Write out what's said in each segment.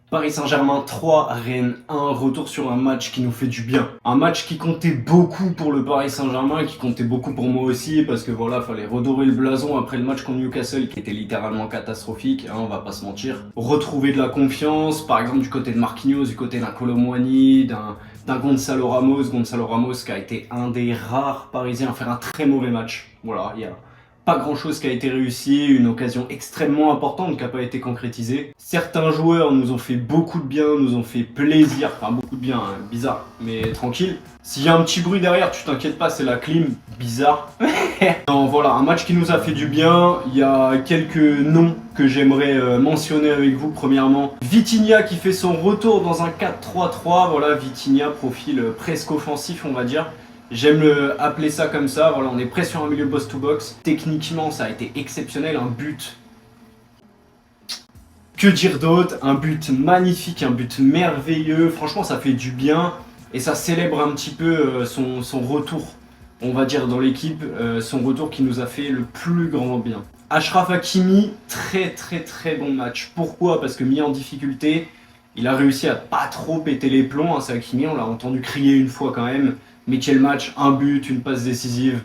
Paris Saint-Germain 3, Rennes 1, retour sur un match qui nous fait du bien. Un match qui comptait beaucoup pour le Paris Saint-Germain, qui comptait beaucoup pour moi aussi, parce que voilà, fallait redorer le blason après le match contre Newcastle, qui était littéralement catastrophique, hein, on va pas se mentir. Retrouver de la confiance, par exemple du côté de Marquinhos, du côté d'un Kolo Muani, d'un Gonzalo Ramos qui a été un des rares Parisiens à faire un très mauvais match. Voilà, il y a pas grand chose qui a été réussi, une occasion extrêmement importante qui n'a pas été concrétisée. Certains joueurs nous ont fait beaucoup de bien, nous ont fait plaisir, enfin beaucoup de bien, hein, bizarre, mais tranquille. S'il y a un petit bruit derrière, tu t'inquiètes pas, c'est la clim, bizarre. Non, voilà, un match qui nous a fait du bien. Il y a quelques noms que j'aimerais mentionner avec vous. Premièrement, Vitinha qui fait son retour dans un 4-3-3. Voilà, Vitinha, profil presque offensif, on va dire. J'aime appeler ça comme ça, voilà, on est prêt sur un milieu box-to-box. Techniquement, ça a été exceptionnel, un but. Que dire d'autre? Un but magnifique, un but merveilleux. Franchement, ça fait du bien et ça célèbre un petit peu son retour, on va dire, dans l'équipe. Son retour qui nous a fait le plus grand bien. Achraf Hakimi, très bon match. Pourquoi? Parce que mis en difficulté, il a réussi à pas trop péter les plombs. Hein, c'est Hakimi, on l'a entendu crier une fois quand même. Mais quel match, un but, une passe décisive,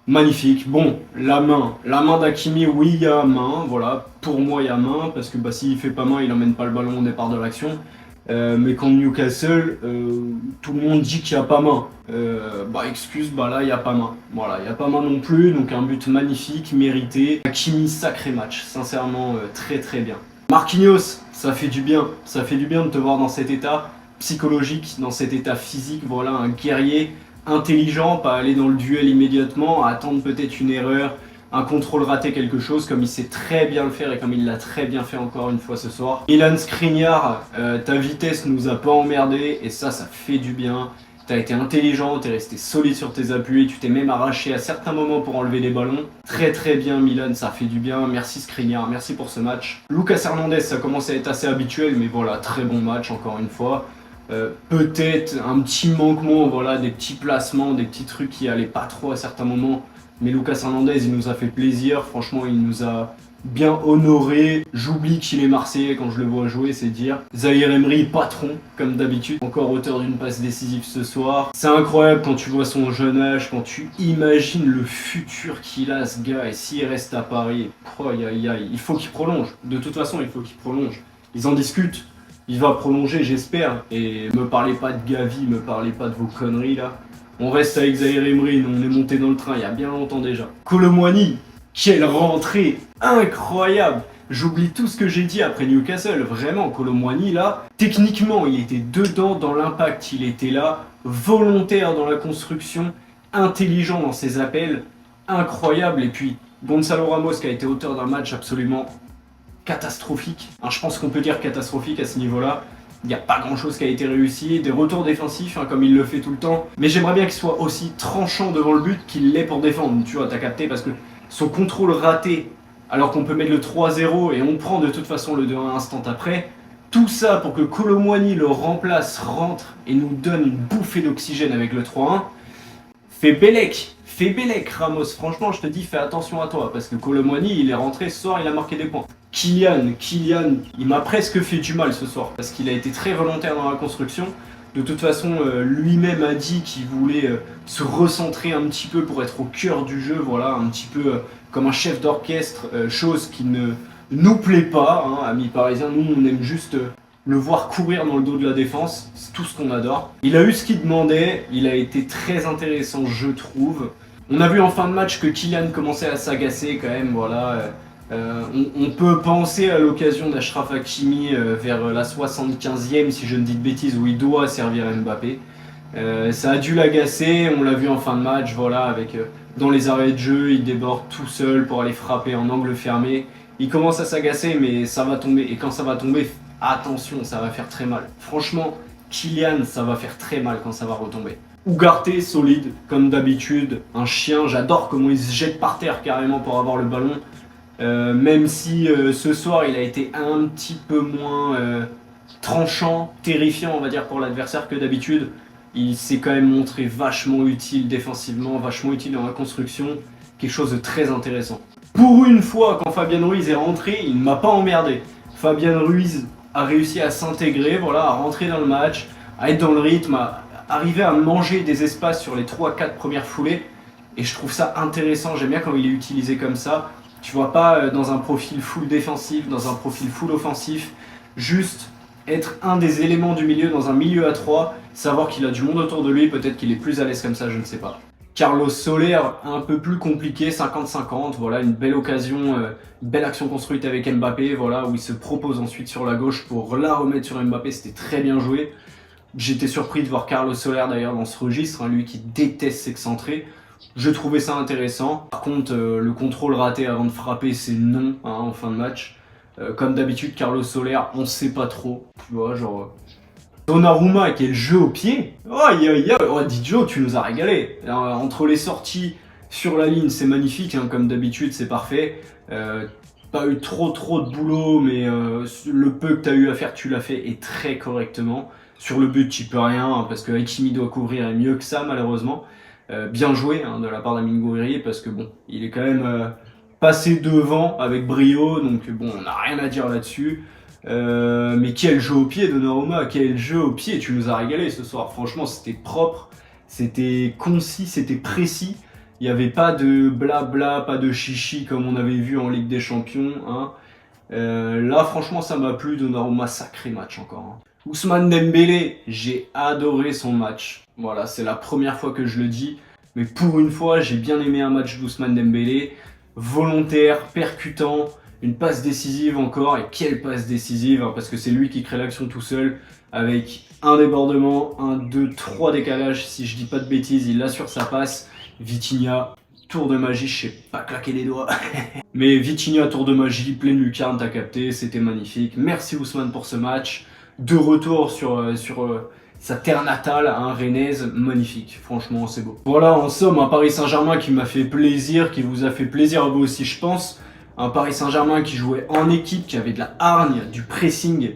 magnifique. Bon, la main d'Hakimi, oui, il y a main, voilà, pour moi il y a main, parce que bah, s'il fait pas main, il emmène pas le ballon au départ de l'action. Mais contre Newcastle, tout le monde dit qu'il n'y a pas main. Là il n'y a pas main. Voilà, il n'y a pas main non plus, donc un but magnifique, mérité. Hakimi, sacré match, sincèrement très bien. Marquinhos, ça fait du bien de te voir dans cet état psychologique, dans cet état physique, voilà, un guerrier intelligent, pas aller dans le duel immédiatement, attendre peut-être une erreur, un contrôle raté, quelque chose, comme il sait très bien le faire et comme il l'a très bien fait encore une fois ce soir. Milan Skriniar, ta vitesse nous a pas emmerdé et ça fait du bien. T'as été intelligent, t'es resté solide sur tes appuis, tu t'es même arraché à certains moments pour enlever les ballons. Très bien Milan, ça fait du bien. Merci Skriniar, merci pour ce match. Lucas Hernandez, ça commence à être assez habituel, mais voilà, très bon match encore une fois. Peut-être un petit manquement, voilà, des petits placements, des petits trucs qui allaient pas trop à certains moments. Mais Lucas Hernandez, il nous a fait plaisir. Franchement, il nous a bien honoré. J'oublie qu'il est Marseillais quand je le vois jouer, c'est dire. Zahir Emery, patron, comme d'habitude. Encore auteur d'une passe décisive ce soir. C'est incroyable quand tu vois son jeune âge, quand tu imagines le futur qu'il a, ce gars. Et s'il reste à Paris, il faut qu'il prolonge. De toute façon, il faut qu'il prolonge. Ils en discutent. Il va prolonger, j'espère. Et me parlez pas de Gavi, me parlez pas de vos conneries là. On reste avec Zahir Emery, on est monté dans le train il y a bien longtemps déjà. Kolo Muani, quelle rentrée incroyable. J'oublie tout ce que j'ai dit après Newcastle. Vraiment, Kolo Muani là, techniquement, il était dedans dans l'impact. Il était là, volontaire dans la construction, intelligent dans ses appels, incroyable. Et puis, Gonzalo Ramos qui a été auteur d'un match absolument catastrophique. Alors, je pense qu'on peut dire catastrophique à ce niveau-là. Il n'y a pas grand-chose qui a été réussi. Des retours défensifs, hein, comme il le fait tout le temps. Mais j'aimerais bien qu'il soit aussi tranchant devant le but qu'il l'est pour défendre. Tu vois, t'as capté, parce que son contrôle raté, alors qu'on peut mettre le 3-0 et on prend de toute façon le 2-1 instant après. Tout ça pour que Kolo Muani le remplace, rentre et nous donne une bouffée d'oxygène avec le 3-1. Fais Bélec Ramos, franchement je te dis fais attention à toi parce que Kolo Muani il est rentré ce soir, il a marqué des points. Kylian, il m'a presque fait du mal ce soir parce qu'il a été très volontaire dans la construction. De toute façon, lui-même a dit qu'il voulait se recentrer un petit peu pour être au cœur du jeu, voilà, un petit peu comme un chef d'orchestre, chose qui ne nous plaît pas, hein, amis parisiens. Nous on aime juste le voir courir dans le dos de la défense, c'est tout ce qu'on adore. Il a eu ce qu'il demandait, il a été très intéressant je trouve. On a vu en fin de match que Kylian commençait à s'agacer quand même, voilà. On peut penser à l'occasion d'Achraf Hakimi vers la 75e, si je ne dis de bêtises, où il doit servir Mbappé. Ça a dû l'agacer, on l'a vu en fin de match, voilà, avec dans les arrêts de jeu, il déborde tout seul pour aller frapper en angle fermé. Il commence à s'agacer, mais ça va tomber. Et quand ça va tomber, attention, ça va faire très mal. Franchement, Kylian, ça va faire très mal quand ça va retomber. Ugarte, solide, comme d'habitude, un chien, j'adore comment il se jette par terre carrément pour avoir le ballon. Même si ce soir il a été un petit peu moins tranchant, terrifiant on va dire pour l'adversaire que d'habitude, il s'est quand même montré vachement utile défensivement, vachement utile dans la construction, quelque chose de très intéressant. Pour une fois, quand Fabien Ruiz est rentré, il ne m'a pas emmerdé. Fabien Ruiz a réussi à s'intégrer, voilà, à rentrer dans le match, à être dans le rythme, à arriver à manger des espaces sur les 3-4 premières foulées. Et je trouve ça intéressant, j'aime bien quand il est utilisé comme ça. Tu vois pas dans un profil full défensif, dans un profil full offensif, juste être un des éléments du milieu dans un milieu à 3, savoir qu'il a du monde autour de lui, peut-être qu'il est plus à l'aise comme ça, je ne sais pas. Carlos Soler, un peu plus compliqué, 50-50, voilà, une belle occasion, une belle action construite avec Mbappé, voilà, où il se propose ensuite sur la gauche pour la remettre sur Mbappé, c'était très bien joué. J'étais surpris de voir Carlos Soler d'ailleurs dans ce registre, lui qui déteste s'excentrer. Je trouvais ça intéressant. Par contre, le contrôle raté avant de frapper, c'est non en fin de match. Comme d'habitude, Carlos Soler, on sait pas trop, tu vois, genre... Donnarumma, quel jeu au pied! Oh, Didio, tu nous as régalé! Entre les sorties sur la ligne, c'est magnifique, comme d'habitude, c'est parfait. Pas eu trop de boulot, mais le peu que tu as eu à faire, tu l'as fait et très correctement. Sur le but, tu peux rien, parce que Hakimi doit couvrir et mieux que ça, malheureusement. Bien joué de la part d'Amine Gouiri, parce que bon, il est quand même passé devant avec brio, donc bon, on n'a rien à dire là-dessus. Mais quel jeu au pied de Donnarumma, quel jeu au pied, tu nous as régalé ce soir. Franchement, c'était propre, c'était concis, c'était précis. Il n'y avait pas de blabla, pas de chichi comme on avait vu en Ligue des Champions. Là, franchement, ça m'a plu. Donnarumma, sacré match encore. Ousmane Dembélé, j'ai adoré son match. Voilà, c'est la première fois que je le dis. Mais pour une fois, j'ai bien aimé un match d'Ousmane Dembélé. Volontaire, percutant. Une passe décisive encore, et quelle passe décisive, parce que c'est lui qui crée l'action tout seul, avec un débordement, 1, 2, 3 décalages, si je dis pas de bêtises, il assure sa passe. Vitinha, tour de magie, je sais pas claquer les doigts. Mais Vitinha, tour de magie, pleine lucarne, t'as capté, c'était magnifique. Merci Ousmane pour ce match. De retour sur sa terre natale, rennaise, magnifique. Franchement, c'est beau. Voilà, en somme, un Paris Saint-Germain qui m'a fait plaisir, qui vous a fait plaisir à vous aussi, je pense. Un Paris Saint-Germain qui jouait en équipe, qui avait de la hargne, du pressing,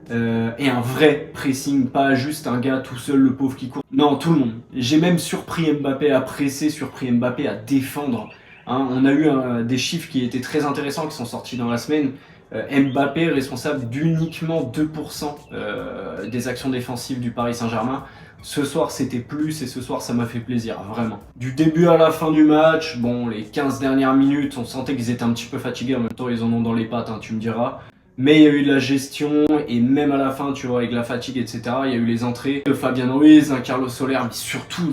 et un vrai pressing, pas juste un gars tout seul, le pauvre qui court. Non, tout le monde. J'ai même surpris Mbappé à presser, surpris Mbappé à défendre. On a eu des chiffres qui étaient très intéressants, qui sont sortis dans la semaine. Mbappé responsable d'uniquement 2% des actions défensives du Paris Saint-Germain. Ce soir c'était plus et ce soir ça m'a fait plaisir, vraiment. Du début à la fin du match, bon les 15 dernières minutes, on sentait qu'ils étaient un petit peu fatigués, en même temps ils en ont dans les pattes, tu me diras. Mais il y a eu de la gestion et même à la fin, tu vois, avec la fatigue, etc., il y a eu les entrées de Fabian Ruiz, Carlos Soler, mais surtout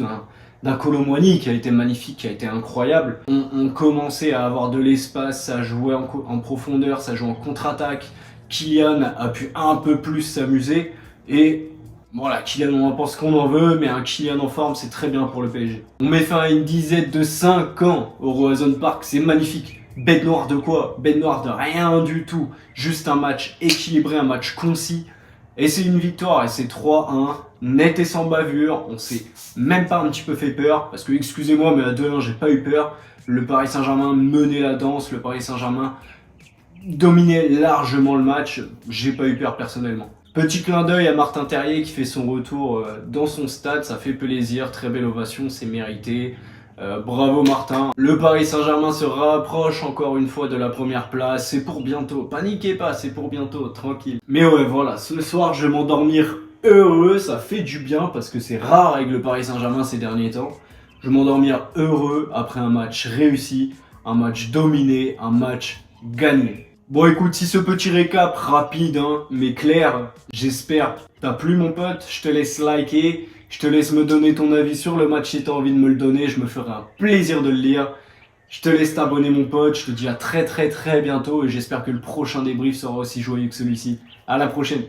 d'un Kolo Muani qui a été magnifique, qui a été incroyable. On commençait à avoir de l'espace, ça jouait en profondeur, ça jouait en contre-attaque. Kylian a pu un peu plus s'amuser et... Voilà, Kylian, on en pense qu'on en veut, mais un Kylian en forme, c'est très bien pour le PSG. On met fin à une disette de 5 ans au Roazhon Park, c'est magnifique. Bête noire de quoi? Bête noire de rien du tout. Juste un match équilibré, un match concis. Et c'est une victoire, et c'est 3-1, net et sans bavure. On s'est même pas un petit peu fait peur, parce que, excusez-moi, mais à 2-1, j'ai pas eu peur. Le Paris Saint-Germain menait la danse, le Paris Saint-Germain dominait largement le match. J'ai pas eu peur personnellement. Petit clin d'œil à Martin Terrier qui fait son retour dans son stade, ça fait plaisir, très belle ovation, c'est mérité. Bravo Martin. Le Paris Saint-Germain se rapproche encore une fois de la première place, c'est pour bientôt, paniquez pas, c'est pour bientôt, tranquille. Mais ouais voilà, ce soir je vais m'endormir heureux, ça fait du bien parce que c'est rare avec le Paris Saint-Germain ces derniers temps. Je vais m'endormir heureux après un match réussi, un match dominé, un match gagné. Bon écoute, si ce petit récap rapide mais clair, j'espère t'as plu mon pote, je te laisse liker, je te laisse me donner ton avis sur le match si t'as envie de me le donner, je me ferai un plaisir de le lire. Je te laisse t'abonner mon pote, je te dis à très bientôt et j'espère que le prochain débrief sera aussi joyeux que celui-ci. À la prochaine.